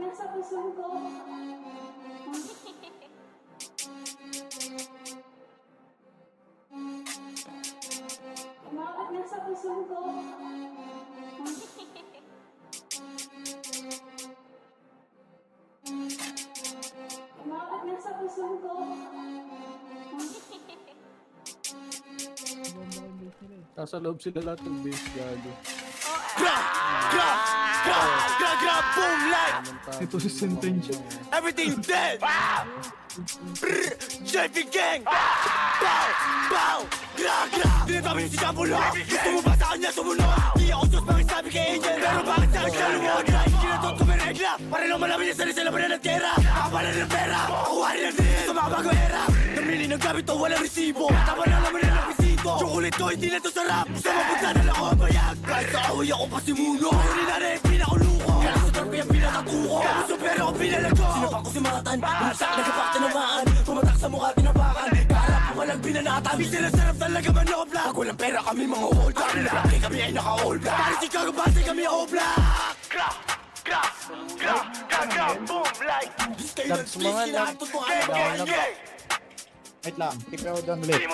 nasa puso ko. Umabot na sa puso ko. Umabot na sa puso ko. Nasa loob sila lahat ng base gago. Boom like Ito si Sentensya. everything dead. JP gang. Bow. Tinatabi si Jambulo. Gusto mo ba sa kanya sumunod? Di ako Diyos makisabi kay Angel. Pero bakit sa akin siya lumuhod? Kinatot ko may regla. Para lang malamin niya sarili sila ng tera. Kapalan ng pera. Kuha rin ng din sa mga bago era. Namili ng gamit to walang resibo. Tama na naman na ng bisito. Chocolate ko hindi na to sarap. Gusto mapunta na lang ako ang bayag. Kahit sa away ako pasimuno. Huli na rin pinakuluko. Kaya sa torpe ang pinakatuko. Kamuso pero ako pinalago. Sinapang ko si Matan. Bumagsak nagkapak tinamaan. Pumatak sa mukha tinabakan. Kaharap ko walang binanatan. Di sila sarap talaga manobla. Pag walang pera kami mga old black. Kaya kami ay naka-all black. Para si Kagabase kami all black. Boom like. Lags mga lags. Wait lang, ikaw doon ulit.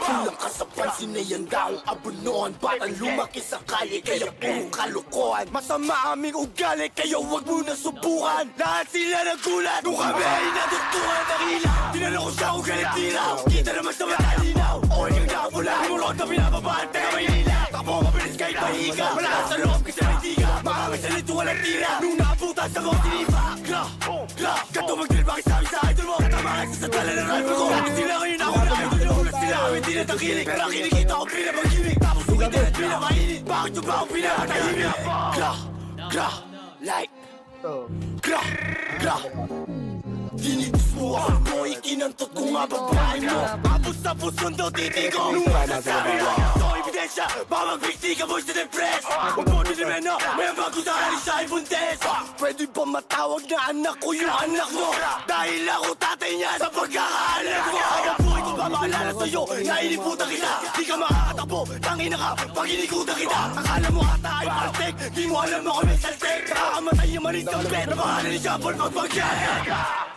Kulang ka sa pansin na yan daw ang abunuan. Batang lumaki sa kalye kaya puro kalokohan. Masama aming ugali kaya wag mo na subukan. Lahat sila nagulat kung kami ay natutuhan ng ilaw. Tinanong ko siya kung galit tiraw. Kita naman sa matalinaw. O yung nakapula Murot na pinapabaan taga Maynila. Tapo mabilis kahit mahiga. Malakas sa loob kasi may tiga. Makamay sa lito walang tira. Nung nakaputan sa mga tinipa. Gato mag-drill makisabi sa idol mo. Katamakan sa tala ng rifle ko. Bakit sila ngayon ako na idol mo? Sila kami di na takilig. Pero kinikita ko pinapag-gimik. Tapos umitin at pinamainit. Bakit yung ba akong pinapatahimik? Like Tinitis mo ako, ikinantot ko nga babae mo. Abot sa pusundo, titig ko nung masasabi mo. Ito ebidensya, baka magbigti ka mo sa depress. Huwag mo dinimeno, may bago sa kanya siya ibuntes. Pwede ba matawag na anak ko yung anak mo? Dahil ako tatay niya sa pagkakaalam mo. Habang buhay ko ba maalala sa'yo na iniputan kita? Di ka makakatakbo, tangina ka pag inikutan kita. Akala mo ata ay paltek, di mo alam ako may saltek. Nakakamatay yung maling salpet na pangalan ni Jean Paul Pagpagyan.